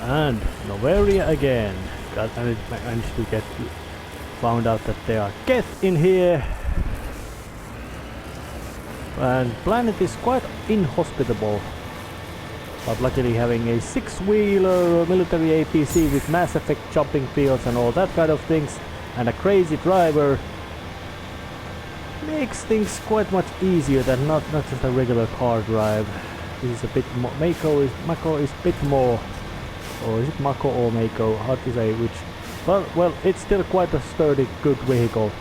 And Noveria again. And it managed to get found out that there are Geth in here. And planet is quite inhospitable. But luckily having a 6-wheeler military APC with Mass Effect jumping fields and all that kind of things, and a crazy driver, makes things quite much easier than not just a regular car drive. This is a bit more. Mako is a bit more, or is it Mako or Mako? Hard to say which. Well, it's still quite a sturdy, good vehicle.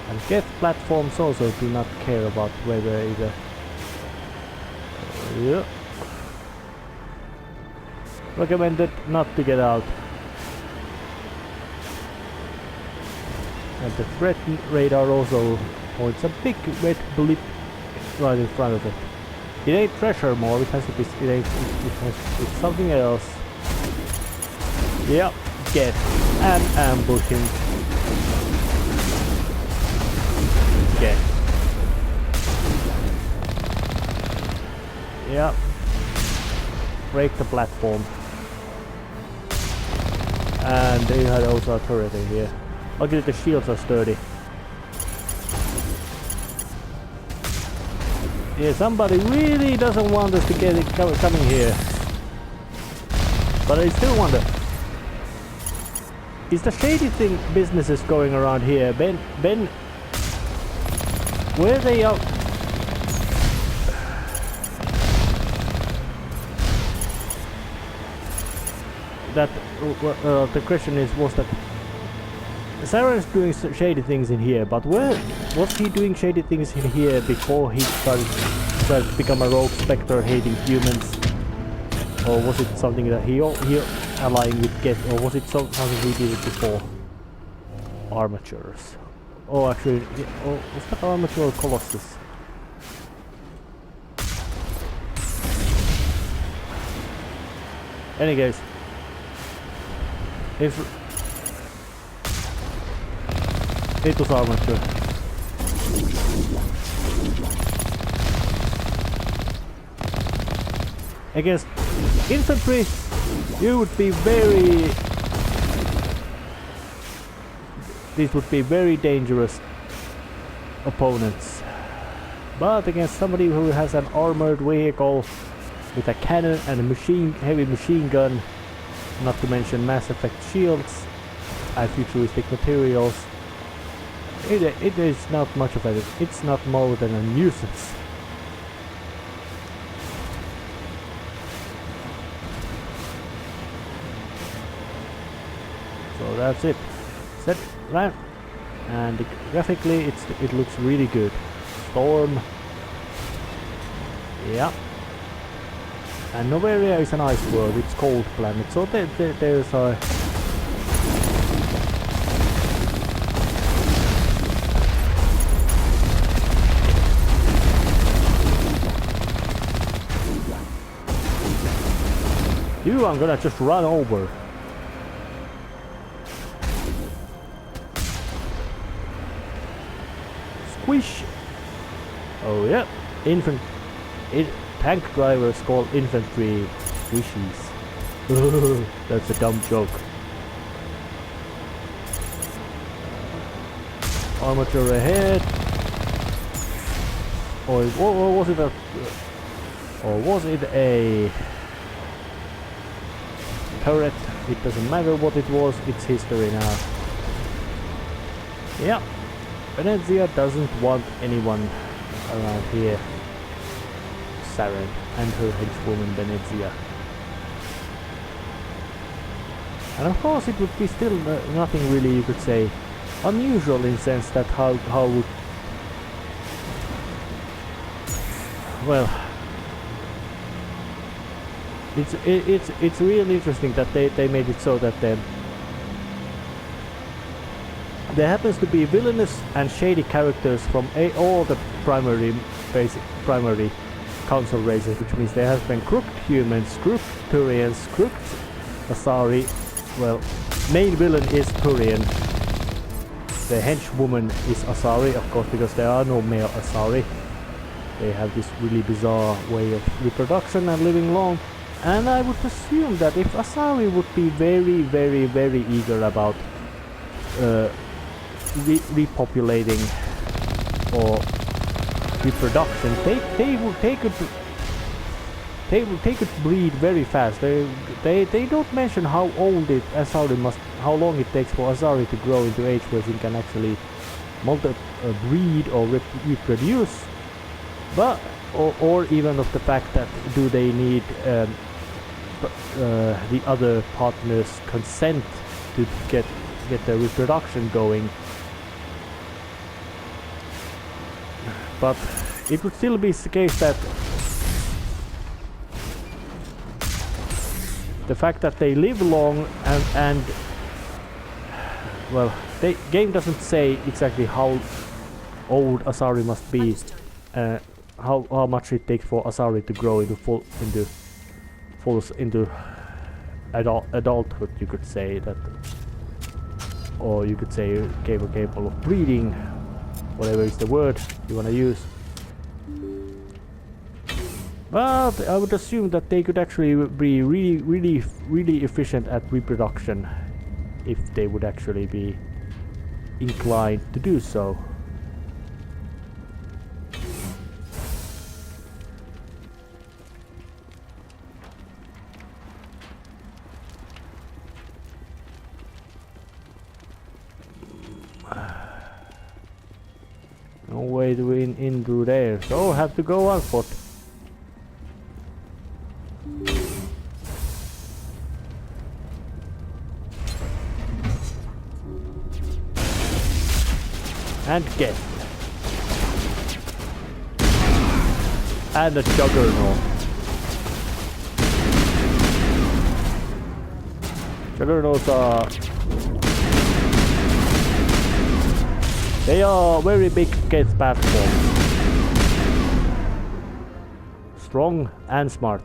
And Geth platforms also do not care about whether either. Yeah. Recommended not to get out. And the threat radar also points a big red blip right in front of it. It ain't treasure more, it has to be, it's something else. Yep, get and ambushing. Get. Yep. Break the platform. And they had also a turret in here. Luckily the shields are sturdy. Yeah, somebody really doesn't want us to get it coming here. But I still wonder, is the shady thing businesses going around here? Ben, where they are? That the question is, was that Saren's doing shady things in here, but where was he doing shady things in here before he started to become a rogue spectre hating humans? Or was it something that he allying with Geth, or was it something he did it before? Armatures. Oh, actually, oh, was that Armature or Colossus? Any case, if it was Armature. Against infantry, you would be very... These would be very dangerous opponents. But against somebody who has an armored vehicle with a cannon and a heavy machine gun, not to mention Mass Effect shields and futuristic materials, it is not much of it. It's not more than a nuisance. So that's it. Set right, and graphically it looks really good. Storm. Yeah. And Noveria is an ice world. It's cold planet. So there's a. You, I'm gonna just run over. Squish! Oh yeah, tank drivers call infantry squishies. That's a dumb joke. Armature ahead. Or was it a? Or was it a turret? It doesn't matter what it was. It's history now. Yeah. Venezia doesn't want anyone around here. Saren and her henchwoman Venezia. And of course it would be still nothing really you could say unusual in the sense that how would... Well... It's really interesting that they made it so that there happens to be villainous and shady characters from all the primary council races, which means there has been crooked humans, crooked Turians, crooked Asari. Well, main villain is Turian. The henchwoman is Asari, of course, because there are no male Asari. They have this really bizarre way of reproduction and living long. And I would assume that if Asari would be very, very, very eager about repopulating or reproduction, they could breed very fast. They don't mention how old how long it takes for Asari to grow into age where it can actually breed or reproduce, but or even of the fact that do they need the other partner's consent to get the reproduction going. But it would still be the case that the fact that they live long and well, the game doesn't say exactly how old Asari must be, how much it takes for Asari to grow into adulthood, you could say that, or you could say capable of breeding, whatever is the word you want to use. But I would assume that they could actually be really efficient at reproduction if they would actually be inclined to do so. No way to in through there, so have to go on foot. And get. And a juggernaut. Juggernauts are... They are very big case platforms. Strong and smart.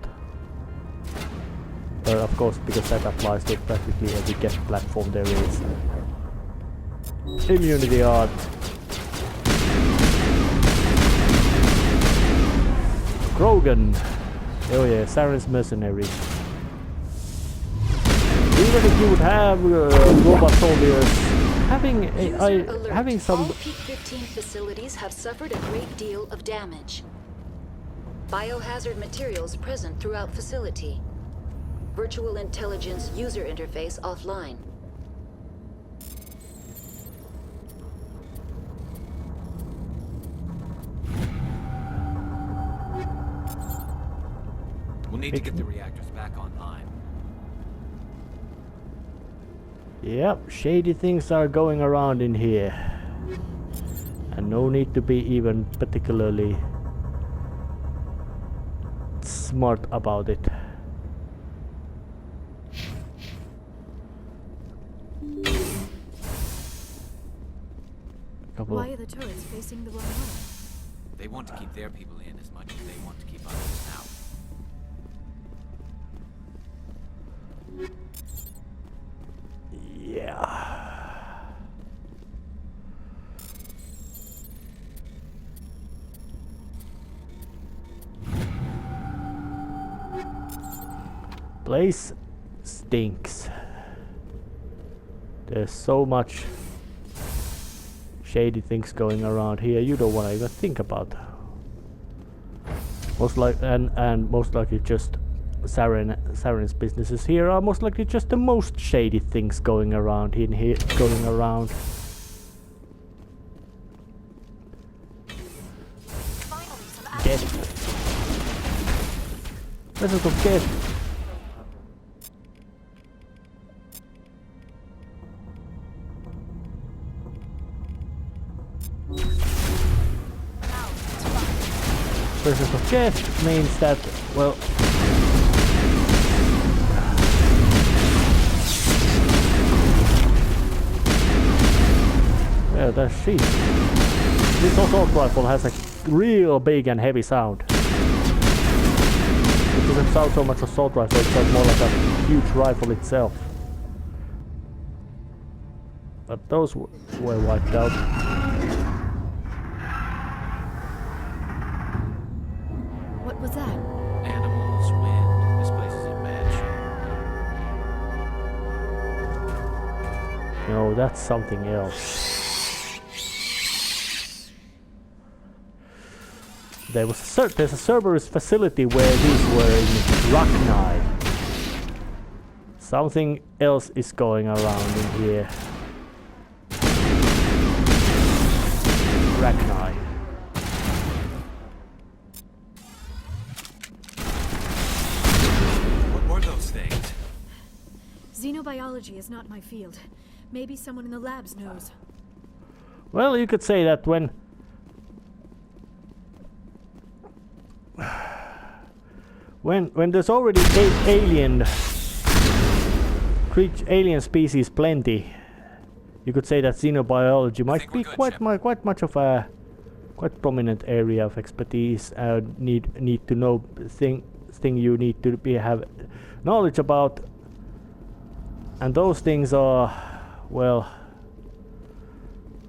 Of course, because that applies to practically every guest platform there is. Immunity art. Krogan. Oh yeah, Saren's mercenary. Even if you would have robot soldiers, having some... All Peak 15 facilities have suffered a great deal of damage. Biohazard materials present throughout facility. Virtual intelligence user interface offline. We'll need to get the reactors back online. Yep, shady things are going around in here. And no need to be even particularly smart about it. Why are the turrets facing the wrong way? They want to keep their people in as much as they want to keep others out. Yeah. Place stinks. There's so much shady things going around here you don't want to even think about. Most likely just Saren's businesses here are most likely just the most shady things going around in here. Get. Let's go get. Versus of guest means that, well, yeah, that's she. This assault rifle has a real big and heavy sound. It doesn't sound so much assault rifle, it sounds more like a huge rifle itself. But those were wiped out. No, that's something else. There's a Cerberus facility where these were in Rachni. Something else is going around in here. Rachni. What were those things? Xenobiology is not my field. Maybe someone in the labs knows. Well, you could say that when there's already alien species plenty, you could say that xenobiology might be quite much of a quite prominent area of expertise. Need to know thing you need to have knowledge about, and those things are, well,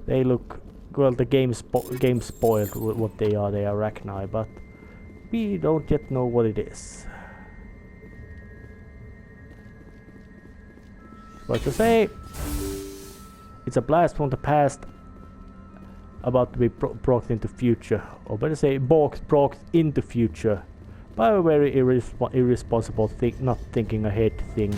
they look, well, the game spoiled what they are. They are Rachni, but we don't yet know what it is. But to say, it's a blast from the past about to be brought into future, or better say, brought into future by a very irresponsible thing, not thinking ahead thing.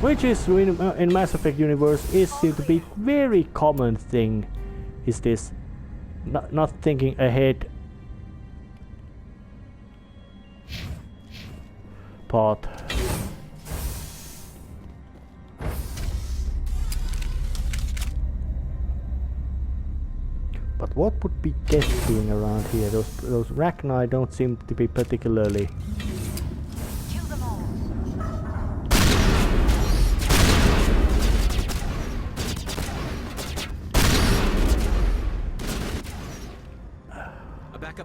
Which is in Mass Effect universe is seemed to be very common thing. Is this not thinking ahead part? But what would be Geth doing around here? Those Rachni don't seem to be particularly.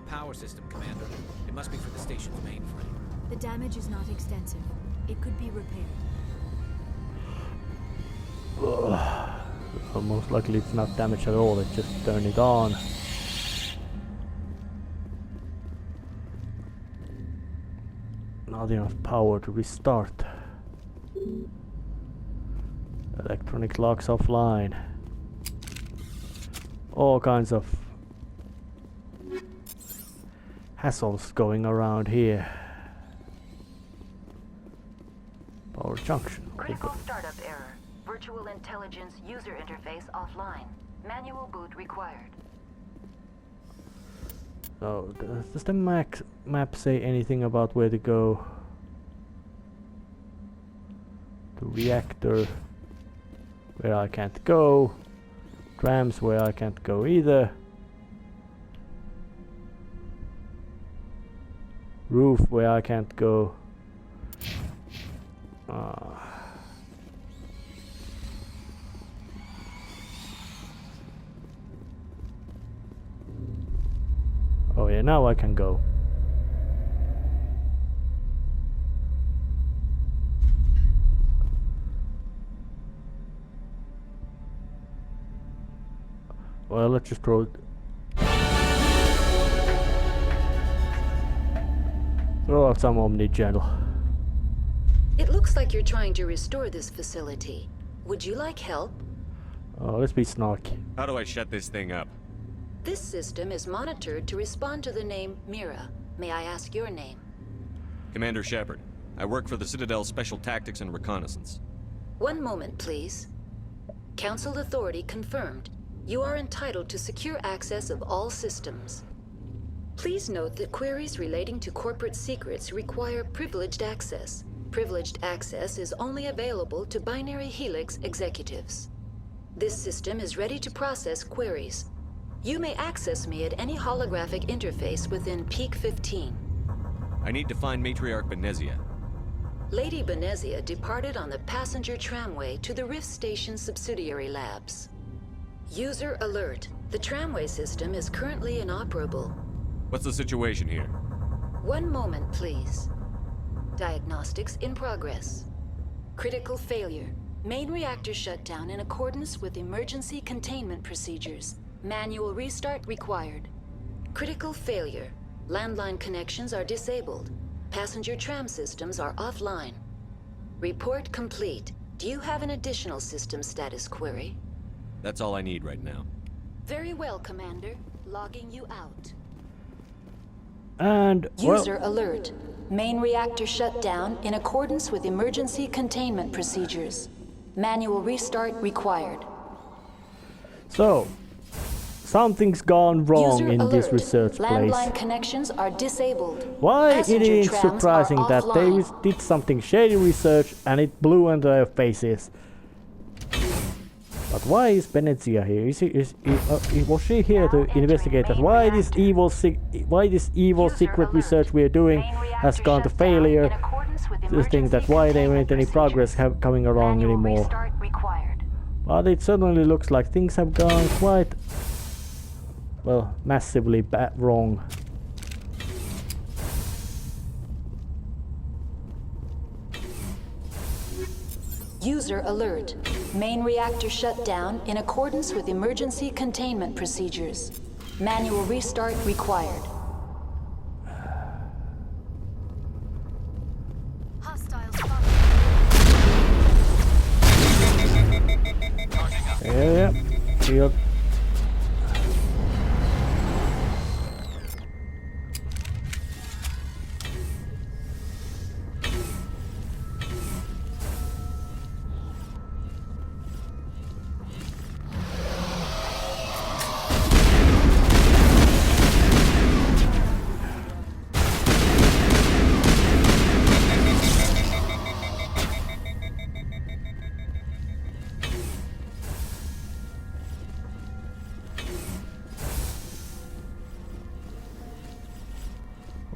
Power system, Commander. It must be for the station's mainframe. The damage is not extensive. It could be repaired. Well, most likely it's not damaged at all. Let's just turn it on. Not enough power to restart. Electronic locks offline. All kinds of hassles going around here. Power junction. Critical startup error. Virtual intelligence user interface offline. Manual boot required. So, does the map say anything about where to go? The reactor, where I can't go. Trams, where I can't go either. Roof, where I can't go. Oh yeah, now I can go. Well, let's just throw out some omni-channel. It looks like you're trying to restore this facility. Would you like help? Oh, let's be snarky. How do I shut this thing up? This system is monitored to respond to the name Mira. May I ask your name? Commander Shepard. I work for the Citadel Special Tactics and Reconnaissance. One moment, please. Council authority confirmed. You are entitled to secure access of all systems. Please note that queries relating to corporate secrets require privileged access. Privileged access is only available to Binary Helix executives. This system is ready to process queries. You may access me at any holographic interface within Peak 15. I need to find Matriarch Benezia. Lady Benezia departed on the passenger tramway to the Rift Station subsidiary labs. User alert. The tramway system is currently inoperable. What's the situation here? One moment, please. Diagnostics in progress. Critical failure. Main reactor shut down in accordance with emergency containment procedures. Manual restart required. Critical failure. Landline connections are disabled. Passenger tram systems are offline. Report complete. Do you have an additional system status query? That's all I need right now. Very well, Commander. Logging you out. And well, User alert. Main reactor shut down in accordance with emergency containment procedures. Manual restart required. so something's gone wrong User in this alert. research place. Landline connections are disabled. Why it Passenger is trams surprising are that they offline. did something shady research and it blew into their faces. But why is Benezia here? Was she here to investigate that? Why this evil secret research we are doing has gone to failure? To think that why they weren't any progress coming along anymore. But it certainly looks like things have gone quite, well, massively wrong. User alert. Main reactor shut down in accordance with emergency containment procedures. Manual restart required. Hostile spotted. Yeah. Field.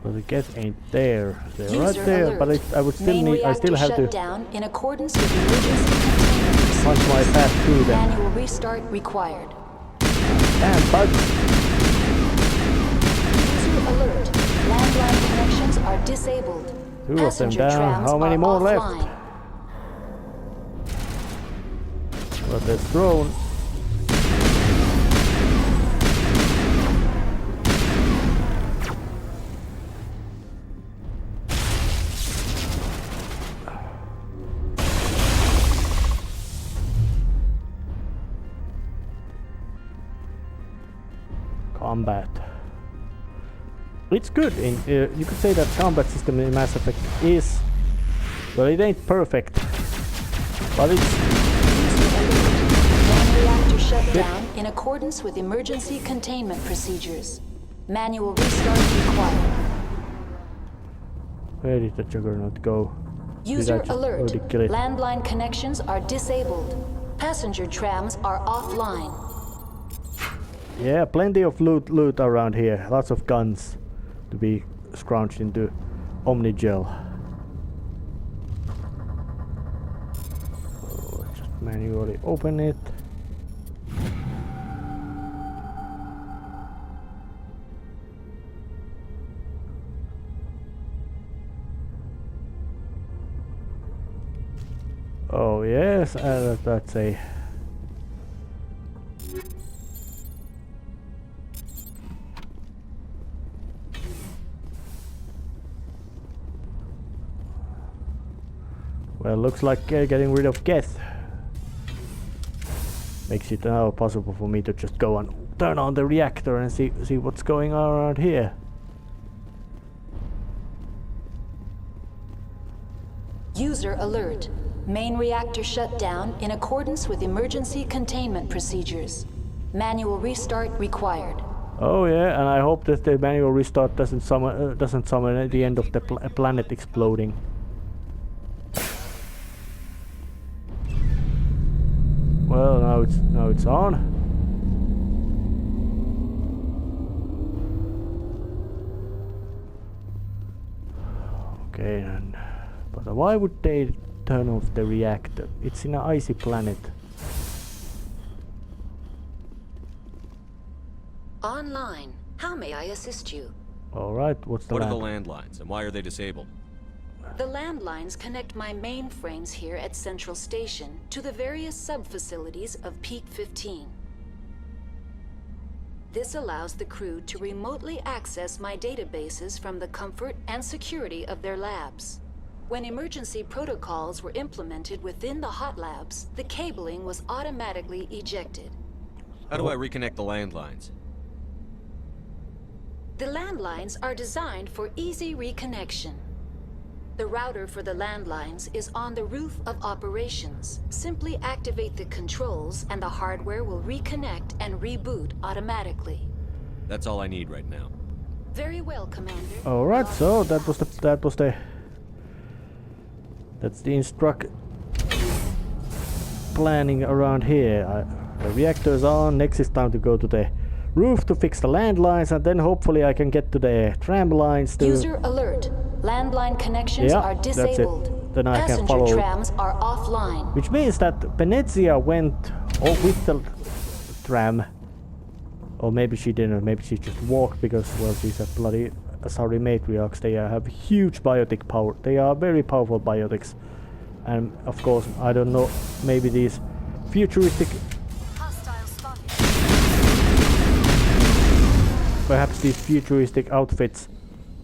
Well, the guess ain't there. They're right User there, alert. but I would still Main need. I still reactor have shut to down in accordance with emergency containment procedures. punch my path through them. Manual restart required. Damn bugs! User alert. Landline connections are disabled. Two of them Passenger down. trams How many are more offline. left? But there's drone. Combat. It's good. You could say that combat system in Mass Effect is, well, it ain't perfect, but it's Main reactor shut down in accordance with emergency containment procedures. Manual restart required. Where did the Juggernaut go? User just alert. already kill it? Landline connections are disabled. Passenger trams are offline. Yeah, plenty of loot around here. Lots of guns to be scrounged into Omnigel. So let's just manually open it. Oh yes, that's a... Well, looks like getting rid of Geth makes it now possible for me to just go and turn on the reactor and see what's going on around here. User alert. Main reactor shut down in accordance with emergency containment procedures. Manual restart required. Oh yeah, and I hope that the manual restart doesn't summon at the end of the planet exploding. Well, now it's on. Okay, and but why would they turn off the reactor? It's in an icy planet. Online. How may I assist you? All right, what's the What are land? the landlines, and why are they disabled? The landlines connect my mainframes here at Central Station to the various sub-facilities of Peak 15. This allows the crew to remotely access my databases from the comfort and security of their labs. When emergency protocols were implemented within the hot labs, the cabling was automatically ejected. How do I reconnect the landlines? The landlines are designed for easy reconnection. The router for the landlines is on the roof of operations. Simply activate the controls and the hardware will reconnect and reboot automatically. That's all I need right now. Very well, Commander. Alright, so that's the instruct planning around here. The reactor's on. Next is time to go to the roof to fix the landlines, and then hopefully I can get to the tram lines to... User alert. Landline connections are disabled. That's it. Then I can Passenger follow. trams are offline. Which means that Venezia went with the tram. Or maybe she didn't. Maybe she just walked because, well, she's a bloody sorry matriarchs. They have huge biotic power. They are very powerful biotics. And of course, I don't know, maybe these futuristic... Perhaps these futuristic outfits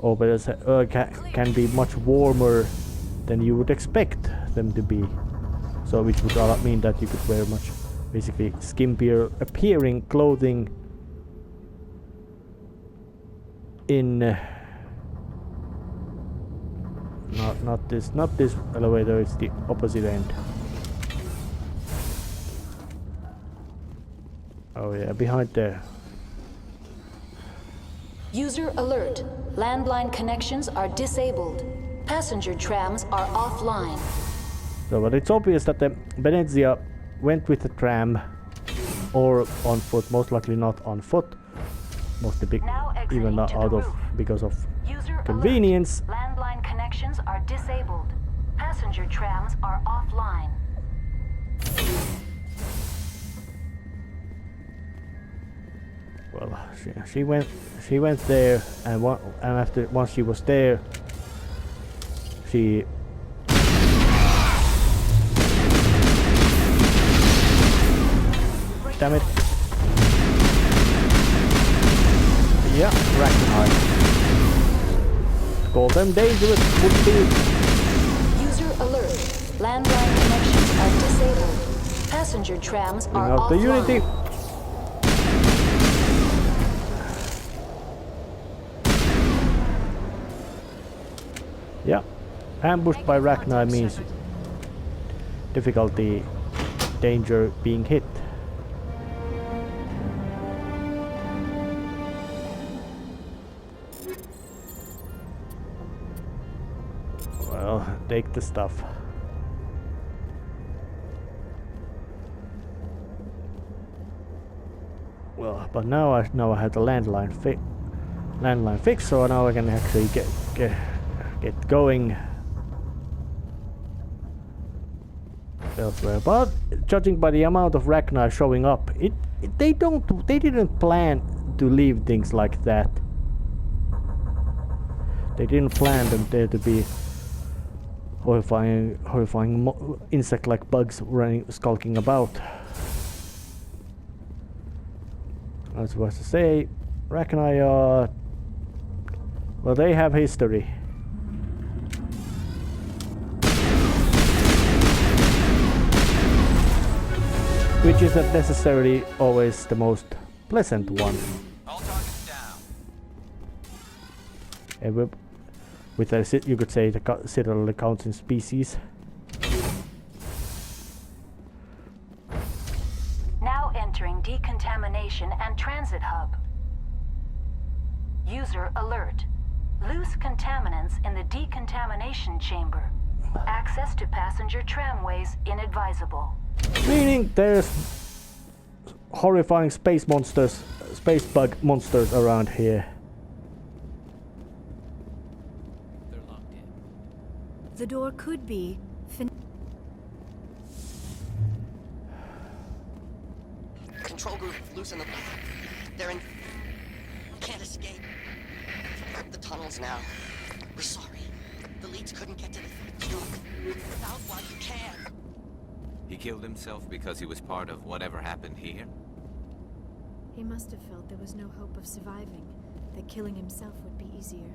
over the can be much warmer than you would expect them to be. So which would mean that you could wear much basically skimpier appearing clothing in not this elevator, it's the opposite end. Oh yeah, behind there. User alert. Landline connections are disabled. Passenger trams are offline. So, but it's obvious that the Venezia went with the tram or on foot, most likely not on foot. Mostly even not out of because of User convenience. alert. Landline connections are disabled. Passenger trams are offline. Well, she went there, and once she was there, she damn it. Yeah, Ragnar. Call them dangerous would be. User alert. Landline connections are disabled. Passenger trams Bring are out the offline. Unity. Yeah, ambushed by Ragnar means difficulty, danger, being hit. Well, take the stuff. Well, but now I have the landline fixed, so now I can actually get going elsewhere. But judging by the amount of Ragnar showing up, they didn't plan to leave things like that. They didn't plan them there to be horrifying insect-like bugs skulking about. I was supposed to say, Ragnar, well, they have history. Which isn't necessarily always the most pleasant one. All targets down. And with a, you could say the Citadel counts in species. Now entering decontamination and transit hub. User alert. Loose contaminants in the decontamination chamber. Access to passenger tramways inadvisable. Meaning there's horrifying space bug monsters around here. They're locked in. The door could be Control group, loosen them. They're in... Can't escape. The tunnels now. We're sorry. The leads couldn't get to the truck. Out while you can. He killed himself because he was part of whatever happened here? He must have felt there was no hope of surviving, that killing himself would be easier.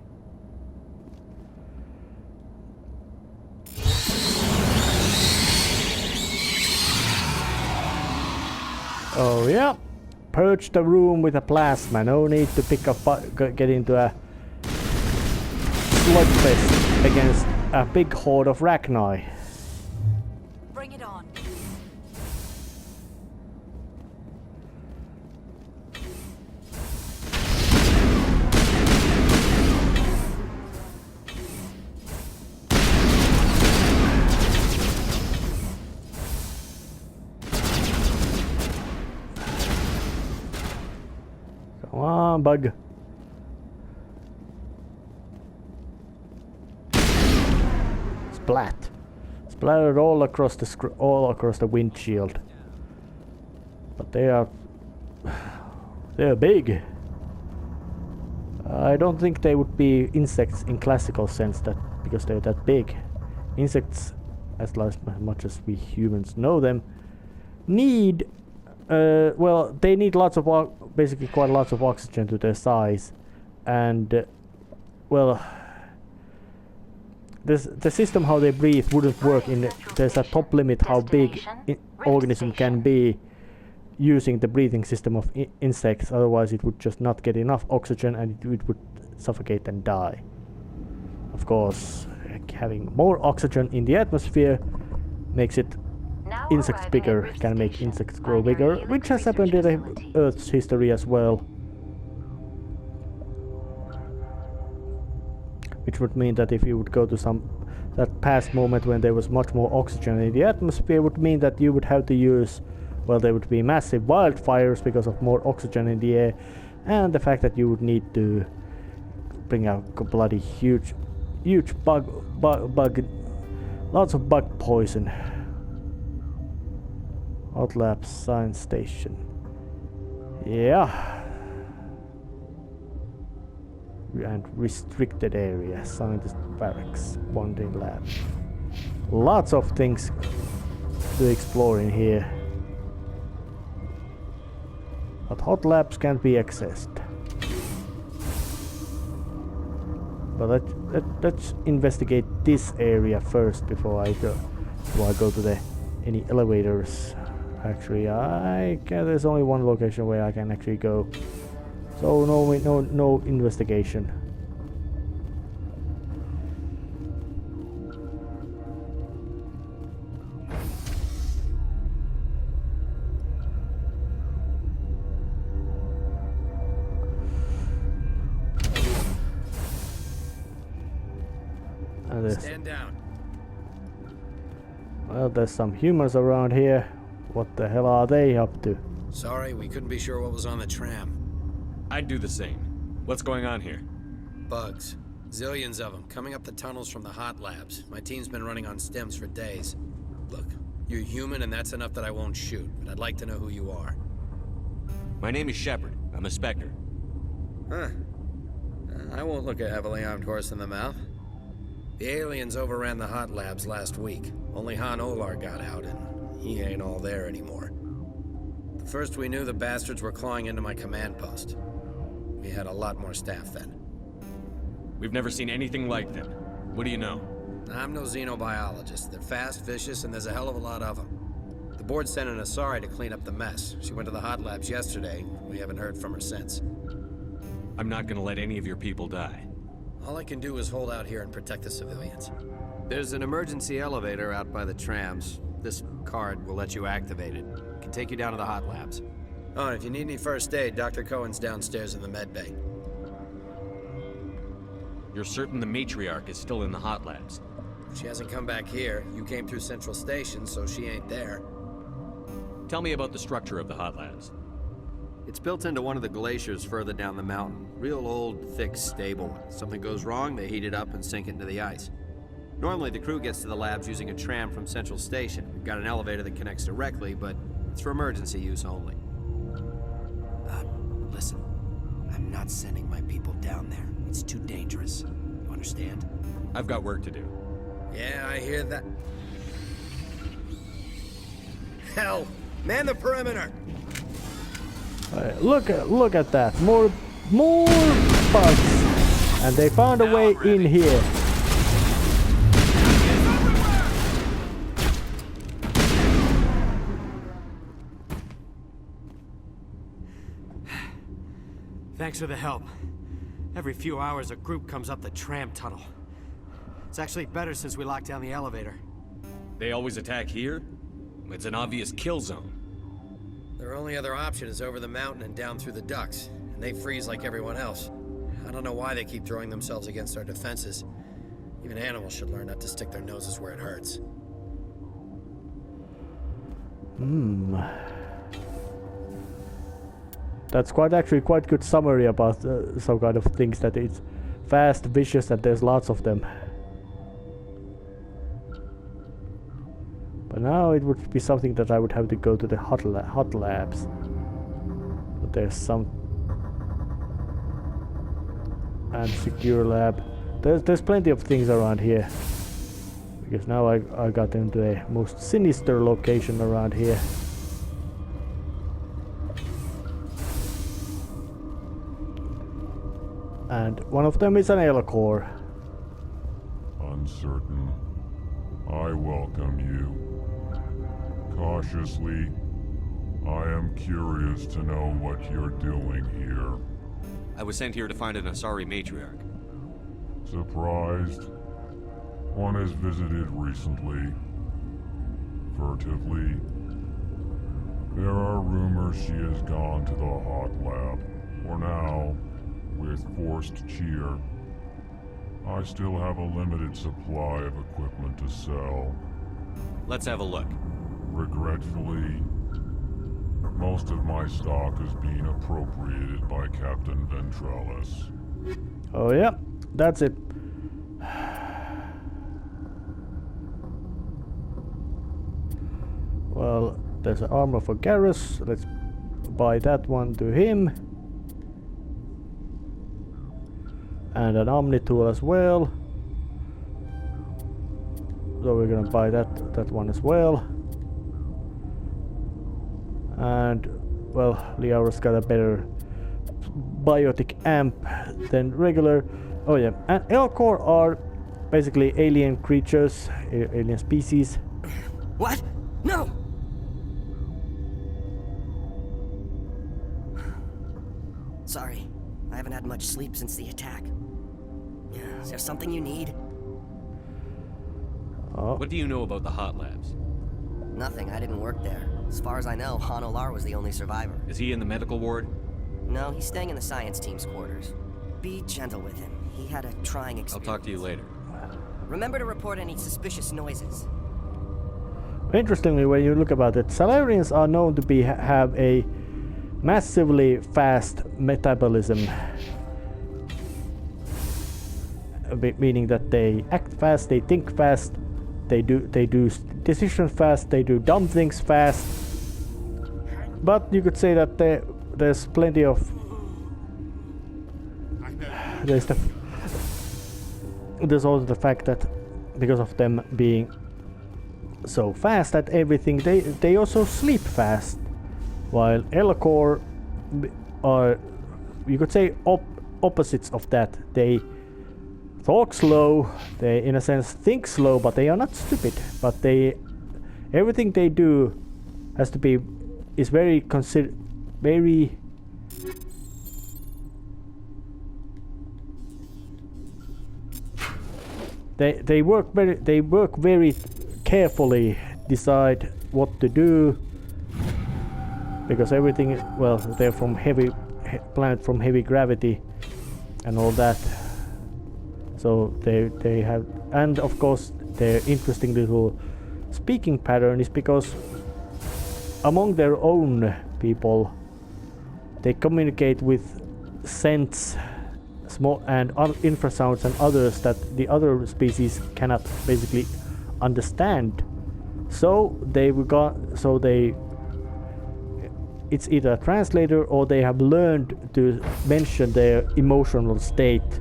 Oh yeah, purge the room with a plasma. No need to pick up, get into a slugfest against a big horde of Ragnar. Bring it on. Come on, bug. Splat. Splattered all across the windshield. But they're big. I don't think they would be insects in classical sense, that because they're that big. Insects, as much as we humans know them, need well, they need lots of basically quite lots of oxygen to their size, and well, the system how they breathe wouldn't work in there's a top limit how big organism can be using the breathing system of insects. Otherwise it would just not get enough oxygen and it would suffocate and die. Of course, having more oxygen in the atmosphere makes it insects bigger, can make insects grow bigger, which has happened in the Earth's history as well. Which would mean that if you would go to that past moment when there was much more oxygen in the atmosphere, would mean that you would have to use, well, there would be massive wildfires because of more oxygen in the air, and the fact that you would need to bring out bloody huge bug, lots of bug poison. Hot Labs Science Station. Yeah. And restricted area, scientist barracks, bonding lab. Lots of things to explore in here. But hot labs can't be accessed. But let's investigate this area first before I go to any elevators. Actually, there's only one location where I can actually go. So no investigation. Stand down. Well, there's some humans around here. What the hell are they up to? Sorry, we couldn't be sure what was on the tram. I'd do the same. What's going on here? Bugs. Zillions of them, coming up the tunnels from the hot labs. My team's been running on stems for days. Look, you're human and that's enough that I won't shoot, but I'd like to know who you are. My name is Shepard. I'm a Spectre. Huh. I won't look a heavily armed horse in the mouth. The aliens overran the hot labs last week. Only Han Olar got out, and he ain't all there anymore. The first we knew, the bastards were clawing into my command post. We had a lot more staff then. We've never seen anything like them. What do you know? I'm no xenobiologist. They're fast, vicious, and there's a hell of a lot of them. The board sent an Asari to clean up the mess. She went to the hot labs yesterday. We haven't heard from her since. I'm not gonna let any of your people die. All I can do is hold out here and protect the civilians. There's an emergency elevator out by the trams. This card will let you activate it. It can take you down to the hot labs. Oh, and if you need any first aid, Dr. Cohen's downstairs in the med bay. You're certain the matriarch is still in the hot labs? She hasn't come back here. You came through Central Station, so she ain't there. Tell me about the structure of the hot labs. It's built into one of the glaciers further down the mountain. Real old, thick, stable one. Something goes wrong, they heat it up and sink it into the ice. Normally, the crew gets to the labs using a tram from Central Station. We've got an elevator that connects directly, but it's for emergency use only. Listen. I'm not sending my people down there. It's too dangerous. You understand? I've got work to do. Yeah, I hear that. Hell! Man the perimeter! Look at that. More bugs. And they found a way in here. Thanks for the help. Every few hours a group comes up the tram tunnel. It's actually better since we locked down the elevator. They always attack here? It's an obvious kill zone. Their only other option is over the mountain and down through the ducts, and they freeze like everyone else. I don't know why they keep throwing themselves against our defenses. Even animals should learn not to stick their noses where it hurts. That's actually quite good summary about some kind of things, that it's fast, vicious, and there's lots of them. But now it would be something that I would have to go to the hot labs. But there's some... and secure lab. There's plenty of things around here. Because now I got into the most sinister location around here. And one of them is an L-core. Uncertain. I welcome you. Cautiously, I am curious to know what you're doing here. I was sent here to find an Asari matriarch. Surprised? One has visited recently. Furtively. There are rumors she has gone to the hot lab. For now, with forced cheer, I still have a limited supply of equipment to sell. Let's have a look. Regretfully, most of my stock is being appropriated by Captain Ventralis. Oh yeah, that's it. Well, there's an armor for Garrus. Let's buy that one to him. And an Omni tool as well. So we're gonna buy that one as well. And well, Liara's got a better biotic amp than regular. Oh yeah, and L-core are basically alien creatures, alien species. What? No! Sorry, I haven't had much sleep since the attack. Is there something you need? Oh. What do you know about the hot labs? Nothing, I didn't work there. As far as I know, Han Olar was the only survivor. Is he in the medical ward? No, he's staying in the science team's quarters. Be gentle with him. He had a trying I'll experience. talk to you later. Remember to report any suspicious noises. Interestingly, when you look about it, Salarians are known to have a massively fast metabolism. Meaning that they act fast, they think fast, they do decisions fast, they do dumb things fast. But you could say that there's plenty of there's also the fact that because of them being so fast at everything, they also sleep fast, while L-core are, you could say, opposites of that. They talk slow, they in a sense think slow, but they are not stupid. But everything they do has to be very they work very carefully, decide what to do, because everything, well, they're from planet from heavy gravity and all that. So they have, and of course their interesting little speaking pattern is because among their own people they communicate with scents, small and infrasounds and others that the other species cannot basically understand. So it's either a translator or they have learned to mention their emotional state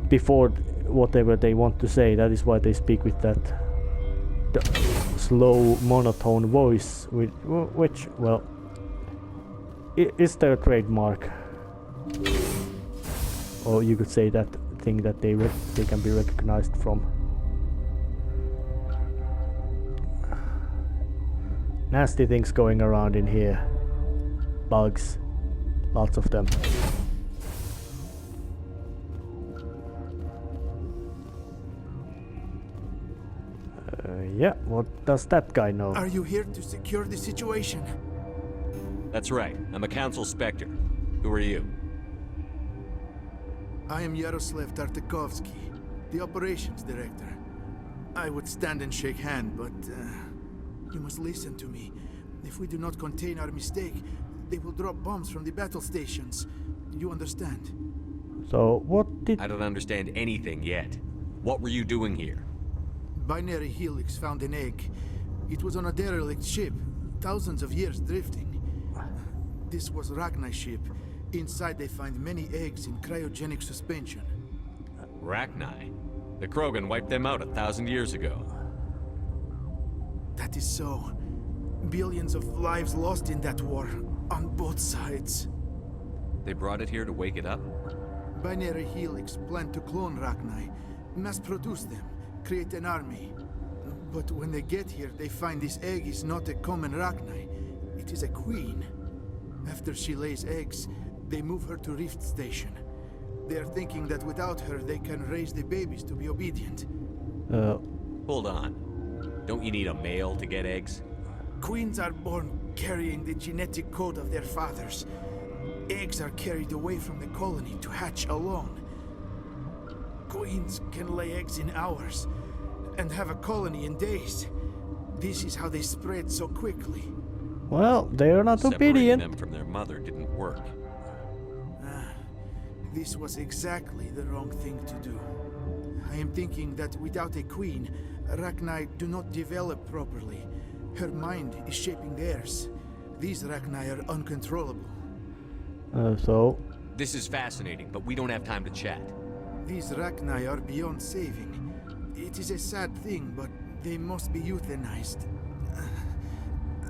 before whatever they want to say. That is why they speak with that slow monotone voice, which well, is their trademark. Or you could say that thing that they can be recognized from. Nasty things going around in here. Bugs. Lots of them. Yeah, what does that guy know? Are you here to secure the situation? That's right. I'm a council specter. Who are you? I am Yaroslav Tartakovsky, the operations director. I would stand and shake hand, but you must listen to me. If we do not contain our mistake, they will drop bombs from the battle stations. You understand? So, what did... I don't understand anything yet. What were you doing here? Binary Helix found an egg. It was on a derelict ship, thousands of years drifting. This was Ragna's ship. Inside they find many eggs in cryogenic suspension. Ragni? The Krogan wiped them out 1,000 years ago. That is so. Billions of lives lost in that war, on both sides. They brought it here to wake it up? Binary Helix planned to clone Ragni, mass-produce them, create an army. But when they get here, they find this egg is not a common Ragni. It is a queen. After she lays eggs, they move her to Rift Station. They are thinking that without her, they can raise the babies to be obedient. Hold on. Don't you need a male to get eggs? Queens are born carrying the genetic code of their fathers. Eggs are carried away from the colony to hatch alone. Queens can lay eggs in hours and have a colony in days. This is how they spread so quickly. Well, they are not Separating obedient. them from their mother didn't work. This was exactly the wrong thing to do. I am thinking that without a queen, Ragni do not develop properly. Her mind is shaping theirs. These Ragni are uncontrollable. So... This is fascinating, but we don't have time to chat. These Ragni are beyond saving. It is a sad thing, but they must be euthanized.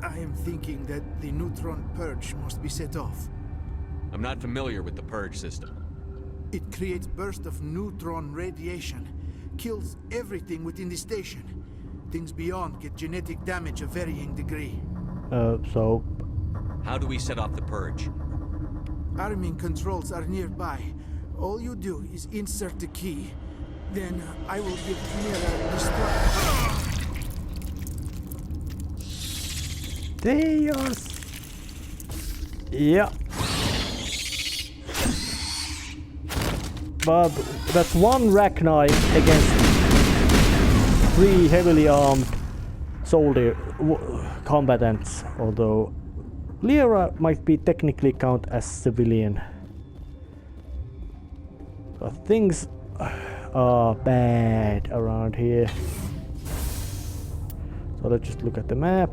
I am thinking that the neutron purge must be set off. I'm not familiar with the purge system. It creates bursts of neutron radiation, kills everything within the station. Things beyond get genetic damage of varying degree. So... How do we set off the purge? Arming controls are nearby. All you do is insert the key. Then I will give Mira the They are... Yeah. But that's one Ragni against 3 heavily armed soldier combatants, although Lyra might be technically count as civilian. But things are bad around here. So let's just look at the map.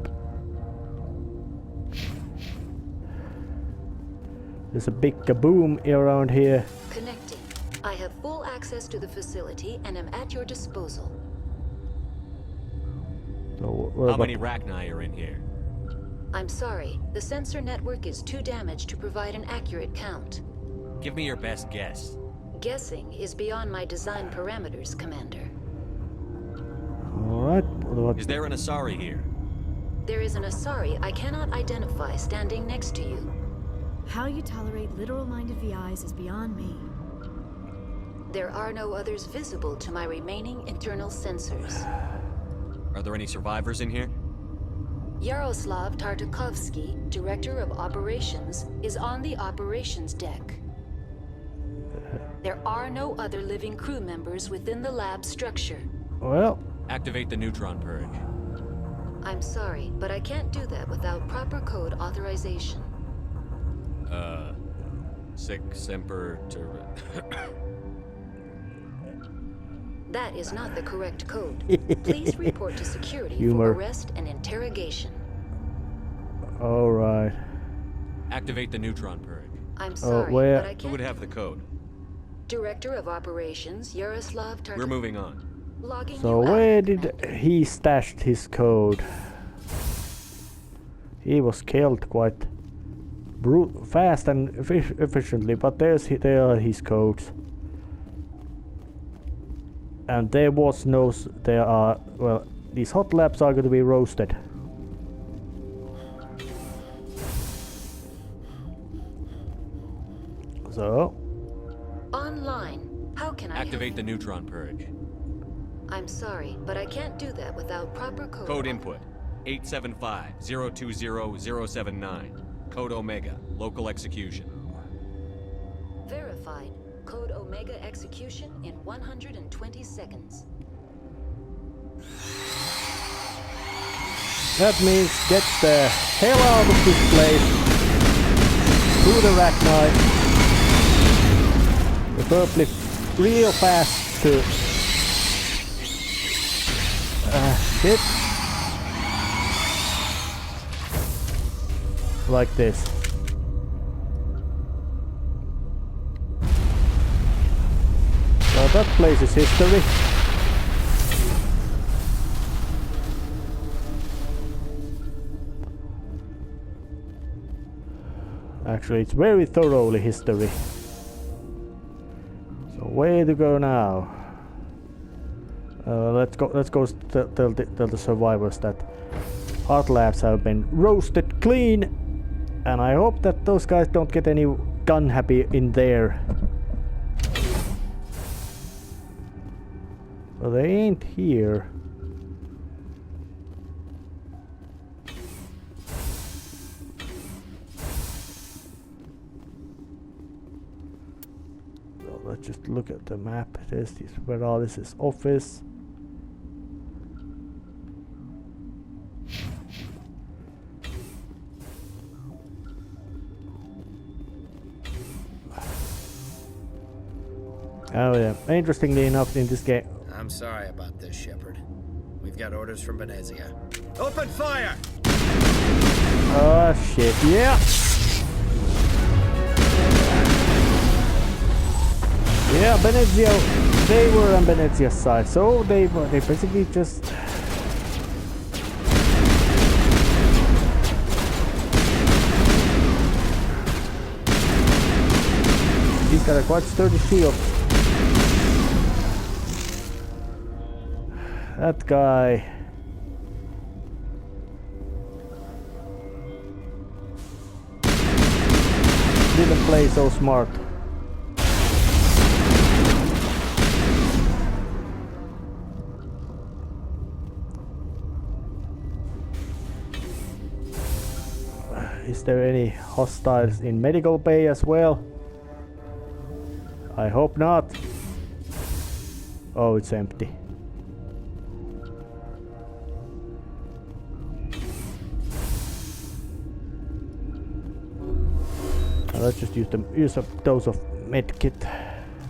There's a big kaboom around here. Connecting. I have full access to the facility and am at your disposal. So, How many Ragni are in here? I'm sorry, the sensor network is too damaged to provide an accurate count. Give me your best guess. Guessing is beyond my design parameters, Commander. Alright. Is there an Asari here? There is an Asari I cannot identify standing next to you. How you tolerate literal-minded VIs is beyond me. There are no others visible to my remaining internal sensors. Are there any survivors in here? Yaroslav Tartakovsky, Director of Operations, is on the operations deck. There are no other living crew members within the lab structure. Well... Activate the neutron purge. I'm sorry, but I can't do that without proper code authorization. Sic semper That is not the correct code. Please report to security Humor. for arrest and interrogation. Alright. Activate the neutron purge. I'm sorry, where- but I Who can't. would have the code? Director of Operations, Yaroslav We're moving on. Logging So you out. where did he stashed his code? He was killed quite fast and efficiently, but there are his codes. And there are, well, these hot labs are going to be roasted. So... Online. How can I Activate the neutron purge. I'm sorry, but I can't do that without proper code. Code input 875-020-079. Code Omega. Local execution. Verified. Code Omega execution in 120 seconds. That means get the hell out of this place. Through the Rachni. Preferably real fast to... shit. Like this. So that place is history. Actually, it's very thoroughly history. So where to go now? Let's go tell the survivors that hot labs have been roasted clean, and I hope that those guys don't get any gun happy in there. Well, they ain't here. So let's just look at the map. This is where all this is office. Oh yeah, interestingly enough in this game... I'm sorry about this, Shepard. We've got orders from Venezia. Open fire! Oh shit, yeah! Yeah, Venezia, they were on Venezia's side, so they basically just... He's got a quite sturdy shield. That guy... didn't play so smart. Is there any hostiles in medical bay as well? I hope not. Oh, it's empty. Let's just use a dose of medkit,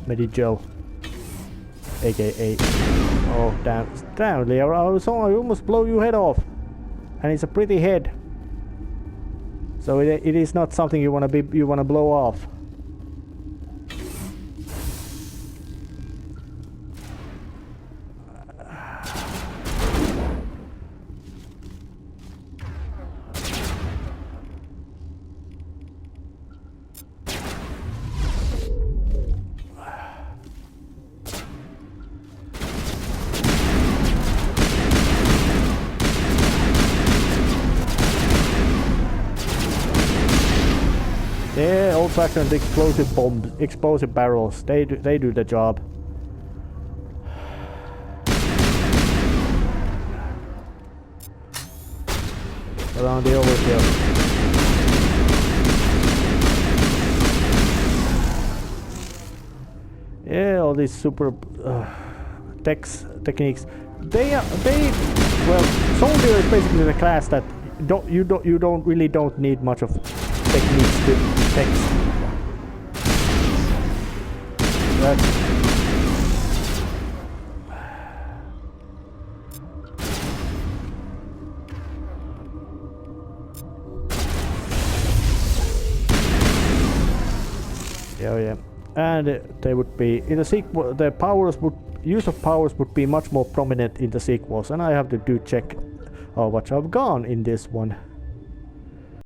Medigel, aka. Oh damn, Leo! I almost blow your head off, and it's a pretty head. So it is not something you wanna blow off. Yeah, old-fashioned explosive bombs, explosive barrels. They do the job. Around the overkill. Yeah, all these super techniques. Well, soldier is basically the class that you really don't need much of techniques to text. Yeah. And they would be in the sequel. The use of powers would be much more prominent in the sequels, and I have to check how much I've gone in this one.